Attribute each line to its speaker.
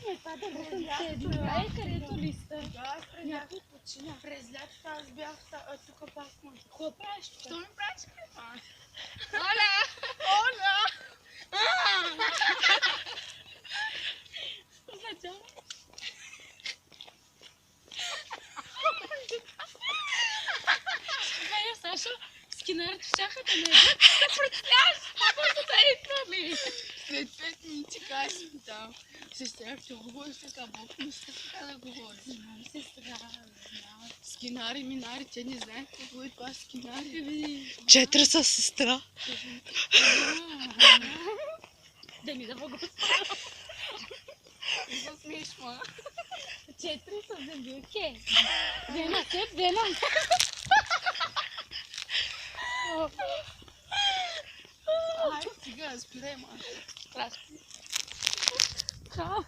Speaker 1: Ме пада седмила. Където листа. Някой почина.
Speaker 2: През лятото аз бях тук пак.
Speaker 1: Какво правиш тук?
Speaker 2: Що ми правиш това? Оля! Оля!
Speaker 1: Означава. Бая, Сашо, скинарите щяха да не идват. Да представяш! Какво са идвали?
Speaker 2: След 5 минути как си питам. Сестра, ще говориш така, Бог не иска така да говориш.
Speaker 1: Знам, сестра, знам.
Speaker 2: Скинари, минари, те не знаят какво е това скинари.
Speaker 3: 4 са сестра.
Speaker 1: Да ни да го
Speaker 2: Не се смееш, ма.
Speaker 1: 4 са дебюке. Две на теб, две на мен.
Speaker 2: Ай, сега спирай, ма.
Speaker 1: Чао.